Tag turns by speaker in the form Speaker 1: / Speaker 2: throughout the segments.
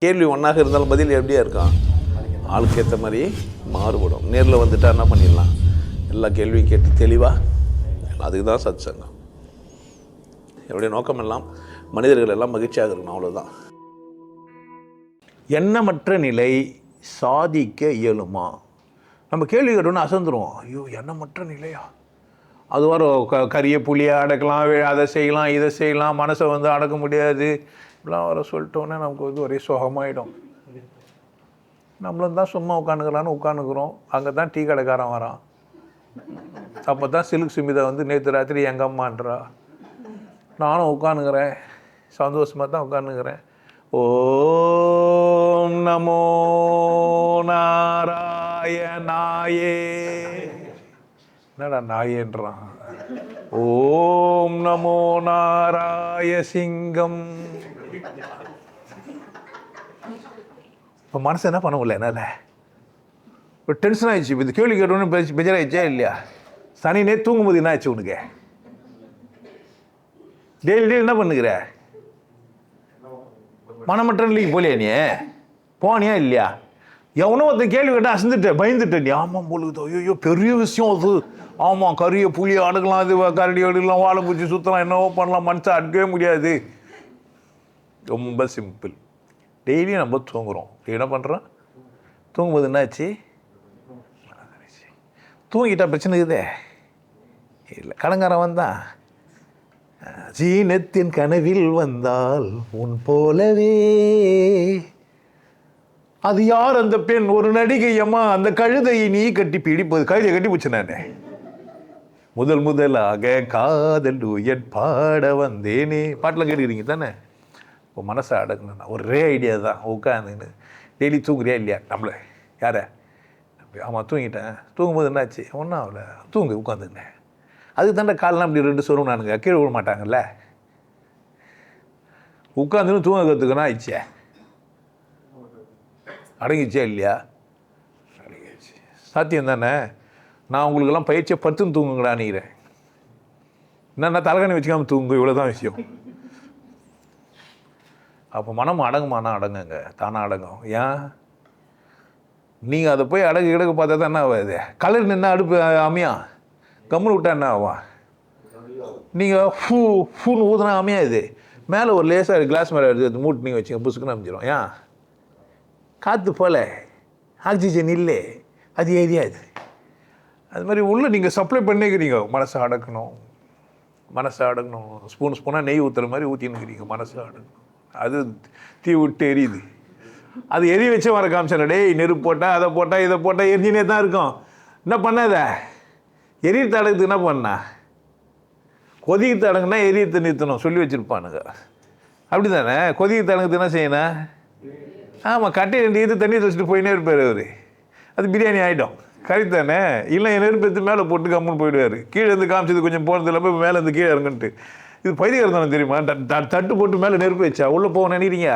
Speaker 1: கேள்வி ஒன்றாக இருந்தாலும் பதில் எப்படியா இருக்கான், ஆளுக்கு ஏற்ற மாதிரி மாறுபடும். நேரில் வந்துட்டால் என்ன பண்ணிடலாம், எல்லா கேள்வியும் கேட்டு தெளிவாக. அதுக்கு தான் சத் சங்கம். என்னுடைய நோக்கம் எல்லாம் மனிதர்கள் எல்லாம் மகிழ்ச்சியாக இருக்கணும், அவ்வளோதான். எண்ணமற்ற நிலை சாதிக்க இயலுமா? நம்ம கேள்வி கேட்டோன்னு அசந்துருவோம். ஐயோ, எண்ணமற்ற நிலையா? அது வர கரிய புளியை அடக்கலாம், அதை செய்யலாம், இதை செய்யலாம், மனசை வந்து அடக்க முடியாது, இப்படிலாம் வர சொல்லிட்டோன்னே நமக்கு வந்து ஒரே சுகமாயிடும். நம்மளும் தான் சும்மா உட்காந்துக்கிறோம். அங்கே தான் டீ கடைக்காரன் வரான். அப்போ தான் சிலுக்கு சுமிதா வந்து நேற்று ராத்திரி எங்கள் அம்மான்றா. நானும் உட்காந்துக்கிறேன், சந்தோஷமாக தான் உட்காந்துக்கிறேன். ஓம் நமோ நாராயணாயே. என்னடா நாயேன்றான். ஓம் நமோ நாராய சிங்கம். இப்போ மனசு என்ன பண்ண முடியல, என்னால் இப்போ டென்ஷன் ஆயிடுச்சு. இப்போ இந்த கேள்வி கேட்டோன்னு பெஜராயிடுச்சா இல்லையா? சனினே தூங்கும்போது என்ன ஆச்சு உனக்கு? டெய்லி என்ன பண்ணுகிற? மனமற்ற நிலைக்கு போலியா நீ? போனியா இல்லையா? எவனோ ஒருத்தன் கேள்வி கேட்டால் அசந்துட்டேன், பயந்துட்டேன். நீ ஆமாம் பொழுது, ஐயோ பெரிய விஷயம் அது. ஆமாம், கறியை புளியை அடுக்கலாம், அது கரடி அடுக்கலாம், வாழை பூச்சி சுற்றலாம், என்னவோ பண்ணலாம், மனுஷன் அடுக்கவே முடியாது. ரொம்ப சிம்பிள். டெய்லியும் நம்ம தூங்குகிறோம். என்ன பண்ணுறோம்? தூங்கும்போது என்னாச்சு? தூங்கிட்டா பிரச்சனை இருக்குதே இல்லை. கடங்காரன் வந்தான், ஜீனத்தின் கனவில் வந்தால் உன் போலவே. அது யார் அந்த பெண்? ஒரு நடிகை. அம்மா, அந்த கழுதையை நீ கட்டி பிடிப்பது. கழுதையை கட்டி பிடிச்ச நானே. முதலாக காதல் டூயட் பாட வந்தேனே. பாட்டெலாம் கேட்டுக்கிறீங்க தானே? இப்போ மனசை அடக்கணும்னா ஒரே ஐடியா தான். உட்காந்துன்னு டெய்லி தூங்குறியா இல்லையா? நம்மள யாரை? ஆமாம் தூங்கிட்டேன். தூங்கும்போது என்னாச்சு? ஒன்றும் ஆகல, தூங்கு உட்காந்துக்கினேன். அதுக்கு தாண்டா காலெலாம் அப்படி 2 சொருவும் நானுங்க, கீழே விட மாட்டாங்கல்ல. உட்காந்துன்னு தூங்க கற்றுக்கணும் ஆயிடுச்சே. அடங்கிச்சா இல்லையா? அடங்கிச்சு. சாத்தியம் தானே? நான் உங்களுக்கெல்லாம் பயிற்சியை படுத்துன்னு தூங்குங்கடா நினைக்கிறேன். என்னென்ன தலைகணி வச்சுக்காமல் தூங்கு, இவ்வளோதான் விஷயம். அப்போ மனம் அடங்குமானா? அடங்குங்க, தானாக அடங்கும். ஏன்? நீங்கள் அதை போய் அடகு கிடக்கு பார்த்தா தான் என்ன ஆகாது? கலர் நின்னா அடுப்பு அமையா? கம்முன்னு விட்டா என்ன ஆகும்? நீங்கள் ஃபூன்னு ஊதுனா அமையாது. மேலே ஒரு லேசாக கிளாஸ் மேலே எடுத்து மூட்டு நீங்கள் வச்சுங்க, புசுக்குன்னு அமைஞ்சிடும். ஏன்? காற்று போல, ஆக்சிஜன் இல்லை, அது எரியாது. அது மாதிரி உள்ளே நீங்கள் சப்ளை பண்ணிக்கிறீங்க. மனசை அடக்கணும், மனசை அடக்கணும். ஸ்பூனாக நெய் ஊற்றுற மாதிரி ஊற்றினுக்கிறீங்க. மனசை அடக்கணும். அது தீ விட்டு எரியுது. அது எரி வச்சே வர காமிச்சேன். டேய், நெருப்பு போட்டால், அதை போட்டால், இதை போட்டால் எரிஞ்சினே தான் இருக்கும். என்ன பண்ணாத? எரியத்தை அடங்குது என்ன பண்ணா? கொதிக்கத்தை அடங்குனா எரியத்தை நிறுத்தணும் சொல்லி வச்சுருப்பானுங்க. அப்படி தானே? கொதிக்கத்தை அடங்குது என்ன செய்யணும்? ஆமாம், கட்டை 2 இது தண்ணி வச்சுட்டு போயினே இருப்பார் அவர். அது பிரியாணி ஆகிடும். கறி தானே? இல்லை, நெருப்பு எடுத்து மேலே போட்டு கம்முன்னு போயிடுவார். கீழே இருந்து காமிச்சது கொஞ்சம் போனதில்ல, போய் மேலே இருந்து கீழே இறங்குன்ட்டு. இது பைத்தியம் தானே தெரியுமா? தட்டு போட்டு மேலே நெருப்பு வச்சா உள்ளே போக நினைக்கிறீங்க?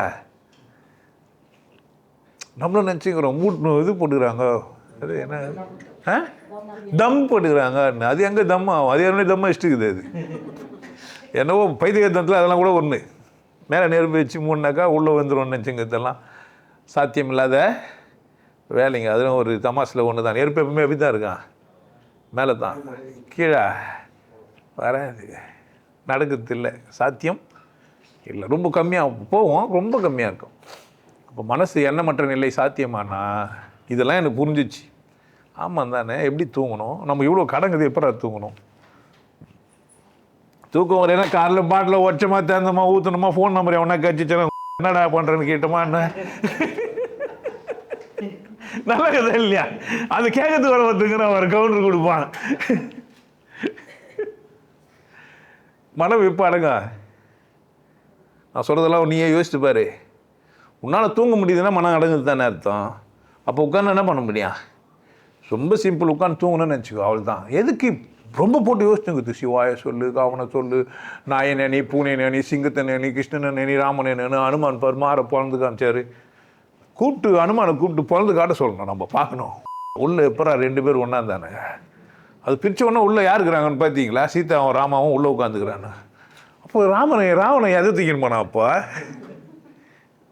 Speaker 1: நம்மளும் நினச்சிக்கிறோம் மூட்டு இது போட்டுக்கிறாங்க. அது என்ன தம் போட்டுக்கிறாங்க. அது எங்கே தம் ஆகும்? அது என்ன தம்மா இஷ்டுக்குது? அது என்னவோ பைத்தியத்தில் அதெல்லாம் கூட ஒன்று. மேலே நெருப்பு வச்சு மூணுனாக்கா உள்ளே வந்துடும் நினச்சிங்க. இதெல்லாம் சாத்தியம் இல்லாத வேலைங்க. அதெல்லாம் ஒரு தமாசில் ஒன்று தான். நெருப்பு எப்பவுமே எப்படி தான் இருக்கான்? மேலே தான், கீழே வராது. நடக்கிறது இல்லை, சாத்தியம் இல்லை. ரொம்ப கம்மியாக போவோம், ரொம்ப கம்மியாக இருக்கும். அப்போ மனசு எண்ணமற்ற நிலை சாத்தியமானா இதெல்லாம் எனக்கு புரிஞ்சிச்சு. ஆமாம் தானே? எப்படி தூங்கணும்? நம்ம இவ்வளோ கடங்குது, எப்போ தூங்கணும்? தூக்கம் வரேன்னா காலைல பாட்டில் ஒச்சமா தேர்ந்தமா ஊற்றணுமா, ஃபோன் நம்பர் எவனா கட்சிச்சா என்னடா பண்ணுறேன்னு கேட்டோமா என்ன? நல்ல கதை இல்லையா? அது கேட்கறதுக்கு வர ஒருத்தங்க ஒரு கவுண்டர் கொடுப்பான். மனம் இப்போ அடங்க. நான் சொல்கிறதெல்லாம் நீயே யோசிச்சு பாரு. உன்னால் தூங்க முடியுதுன்னா மனம் அடங்குது தானே அர்த்தம். அப்போ உட்காந்து என்ன பண்ண முடியும்? ரொம்ப சிம்பிள். உட்காந்து தூங்கணும்னு நினச்சிக்கோ, அவள் தான். எதுக்கு ரொம்ப போட்டு யோசிச்சுங்குது? சிவாய சொல்லு, காவனை சொல்லு, நாயை நேனி, பூனை நேனி, சிங்கத்தை நேனி, கிருஷ்ணனை நேனி, ராமனை நேனு, அனுமான் பார் மாற பிறந்து காமிச்சாரு. கூப்பிட்டு அனுமானை கூப்பிட்டு பிறந்து காட்ட சொல்லணும். நம்ம பார்க்கணும் உள்ளே எப்பரா 2 பேர் ஒன்றா தானே. அது பிரித்த உடனே உள்ளே யார் இருக்கிறாங்கன்னு பார்த்தீங்களா? சீதாவும் ராமாவும் உள்ளே உட்காந்துக்கிறான்னு. அப்போ ராவணன் எதை தூக்கின்னு போனா? அப்போ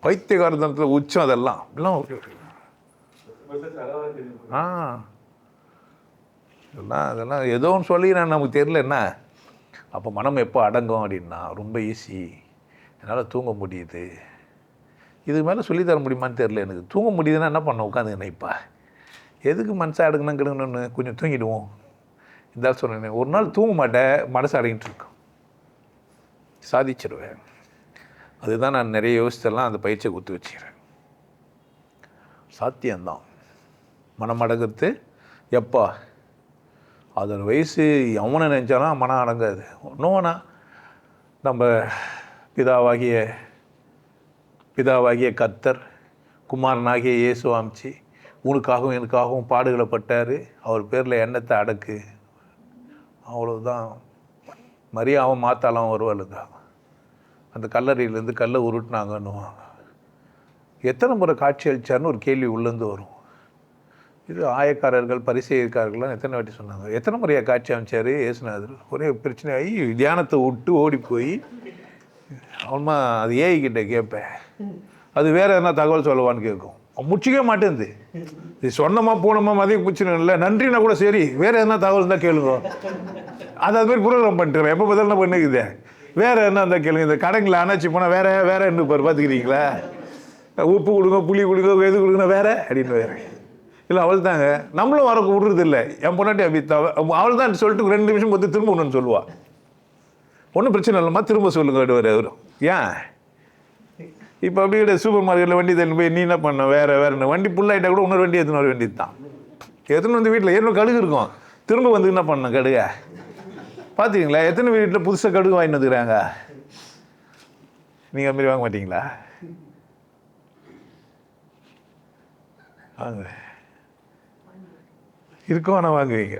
Speaker 1: பைத்தியகாரத்தனத்தில் உச்சம் அதெல்லாம் எல்லாம் அதெல்லாம் ஏதோ ஒன்று சொல்லிக்கிறேன் நமக்கு தெரியல என்ன. அப்போ மனம் எப்போ அடங்கும் அப்படின்னா ரொம்ப ஈஸி, என்னால் தூங்க முடியுது. இதுக்கு மேலே சொல்லித்தர முடியுமான்னு தெரியல எனக்கு. தூங்க முடியுதுன்னா என்ன பண்ண உட்காந்துங்கண்ணே இப்போ எதுக்கு மனசை அடங்கணும் கிடங்கணுன்னு கொஞ்சம் தூங்கிடுவோம். இந்த சொன்னேன் ஒரு நாள் தூங்க மாட்டேன், மனசு அடங்கிட்டு இருக்கும், சாதிச்சிடுவேன். அதுதான் நான் நிறைய யோசித்தெல்லாம் அந்த பயிற்சியை குத்து வச்சுக்கிறேன். சாத்தியம்தான் மனம் அடங்குறது எப்போ? அதோட வயசு எவனை நினச்சாலும் மனம் அடங்காது. ஒன்றும்னா நம்ம பிதாவாகிய கர்த்தர் குமாரனாகிய இயேசு அமிச்சு உனக்காகவும் எனக்காகவும் பாடுகளை பட்டார், அவர் பேரில் எண்ணத்தை அடக்கு, அவ்வளோதான். மரியாவும் மாத்தாலாம் வருவாளுங்க, அந்த கல்லறையிலேருந்து கல்லை உருட்டினாங்கன்னுவாங்க. எத்தனை முறை காட்சி அளித்தார்னு ஒரு கேள்வி உள்ளேருந்து வரும். இது ஆயக்காரர்கள் பரிசேயக்காரர்கள்லாம் எத்தனை வாட்டி சொன்னாங்க. எத்தனை முறையாக காட்சி அமைச்சார் இயேசுநாதர்? ஒரே பிரச்சனை ஆகி தியானத்தை விட்டு ஓடி போய் அவன்மா அது ஏஐக்கிட்ட கேட்பேன், அது வேறு எதனா தகவல் சொல்லுவான்னு கேட்கும். முடிச்சிக்கவே மாட்டேங்குது. இது சொன்னமா போனோமா மதியம் முடிச்சிடும் இல்லை, நன்றினா கூட சரி வேறு எதனா தகவல் இருந்தால் கேளுங்க. அது மாதிரி ப்ரோக்ராம் பண்ணிட்டுறேன், எப்போ பதில் பண்ணிக்குது. வேறு என்ன இருந்தால் கேளுங்க. இந்த கடைங்களில் அணைச்சி போனால் வேறு என்ன பாரு பார்த்துக்கிறீங்களா, உப்பு கொடுங்க புளி கொடுங்க எது கொடுங்க வேறு அப்படின்னு வேறு இல்லை. அவள் தாங்க நம்மளும் வரக்கு விடுறது இல்லை. என் பொண்ணாட்டி அப்படி அவள் தான் சொல்லிட்டு 2 நிமிஷம் பார்த்து திரும்ப ஒன்றுன்னு சொல்லுவாள். ஒன்றும் பிரச்சனை இல்லைம்மா திரும்ப சொல்லுங்க விடுவார் அவரும். ஏன் இப்போ அப்படி கிடையாது. சூப்பர் மார்க்கெட்டில் வண்டி தண்ணி போய் நீ என்ன பண்ண வேறு வண்டி ஃபுல்லாகிட்டா கூட இன்னொரு வண்டி எத்தனை வேண்டியது தான். எத்தனை வந்து வீட்டில் ஏற்கனவே கடுகு இருக்கும், திரும்ப வந்து என்ன பண்ணணும் கடுகை பார்த்துக்கிங்களா? எத்தனை வீட்டில் புதுசாக கடுகு வாங்கிட்டு வந்துக்கிறாங்க. நீங்கள் அதுமாரி வாங்க மாட்டீங்களா? வாங்க இருக்கும் ஆனால் வாங்குவீங்க.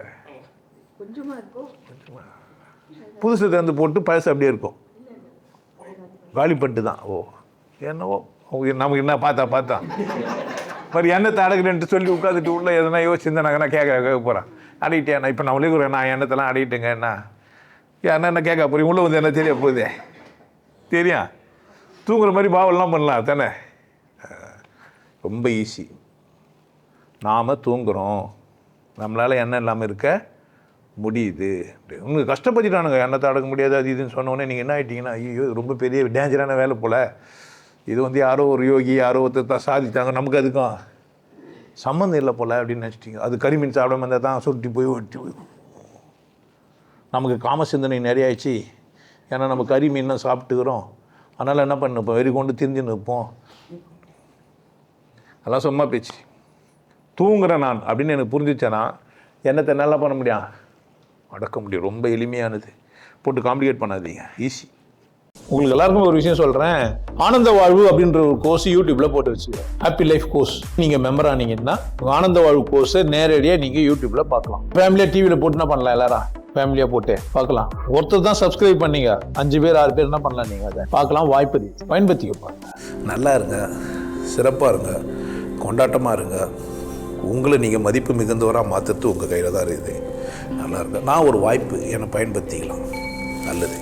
Speaker 1: புதுசு திறந்து போட்டு பழசு அப்படியே இருக்கும், காலிப்பட்டு தான். ஓ என்னவோ நமக்கு என்ன பார்த்தா மாதிரி எண்ணத்தை அடக்குறேன்ட்டு சொல்லி உட்காந்துட்டு உள்ள எதனா யோசிச்சுருந்தேன் கேட்க போகிறேன். அடிக்கிட்டேன் இப்போ நான் உலகிறேன், நான் எண்ணத்தெல்லாம் அடிக்கிட்டேங்க என்ன என்ன கேட்க போகிறீங்க? உள்ளே வந்து என்ன தெரிய போகுதே தெரியும். தூங்குற மாதிரி பாவெல்லாம் பண்ணலாம் தானே, ரொம்ப ஈஸி. நாம் தூங்குகிறோம், நம்மளால் எண்ணம் இல்லாமல் இருக்க முடியுது. உங்களுக்கு கஷ்டப்பட்டுட்டானுங்க, எண்ணத்தை அடக்க முடியாது அது இதுன்னு சொன்னோடனே நீங்கள் என்ன ஆகிட்டீங்கன்னா, ஐயோ ரொம்ப பெரிய டேஞ்சரான வேலை போல், இது வந்து யாரோ ஒரு யோகி யாரோ ஒருத்தர் தான் சாதித்தாங்க, நமக்கு அதுக்கும் சம்மந்தம் இல்லை போல் அப்படின்னு நினச்சிட்டிங்க. அது கரிமீன் சாப்பிடாம இருந்தால் தான் சுருட்டி போய் ஒட்டி போய் நமக்கு காம சிந்தனை நிறைய ஆயிடுச்சு. ஏன்னா நம்ம கரிமீன் தான் சாப்பிட்டுக்கிறோம், அதனால் என்ன பண்ணிப்போம் வெறி கொண்டு திரிஞ்சு நிற்போம். அதெல்லாம் சும்மா பேச்சு. தூங்குறேன் நான் அப்படின்னு எனக்கு புரிஞ்சிச்சேன்னா என்னத்தை நல்லா பண்ண முடியும், அடக்க முடியும். ரொம்ப எளிமையானது, போட்டு காம்ப்ளிகேட் பண்ணாதீங்க, ஈஸி. உங்களுக்கு எல்லாருக்கும் ஒரு விஷயம் சொல்கிறேன், ஆனந்த வாழ்வு அப்படின்ற ஒரு கோர்ஸ் யூடியூப்பில் போட்டு வச்சுருக்கேன். Happy life course. நீங்கள் மெம்பர் ஆனீங்கன்னா ஆனந்த வாழ்வு கோர்ஸை நேரடியாக நீங்கள் யூடியூப்பில் பார்க்கலாம். ஃபேமிலியாக டிவியில் போட்டு என்ன பண்ணலாம், எல்லாரும் ஃபேமிலியாக போட்டு பார்க்கலாம். ஒருத்தர் தான் சப்ஸ்கிரைப் பண்ணீங்க, 5 பேர் 6 பேர் என்ன பண்ணலாம், நீங்கள் அதை பார்க்கலாம். வாய்ப்பு பயன்படுத்திக்க. நல்லா இருங்க, சிறப்பாக இருங்க, கொண்டாட்டமாக இருங்க. உங்களை நீங்கள் மதிப்பு மிகுந்தவராக மாற்றுறது உங்கள் கையில் தான் இருக்குது. நல்லா இருங்க. நான் ஒரு வாய்ப்பு என்னை பயன்படுத்திக்கலாம். நல்லது.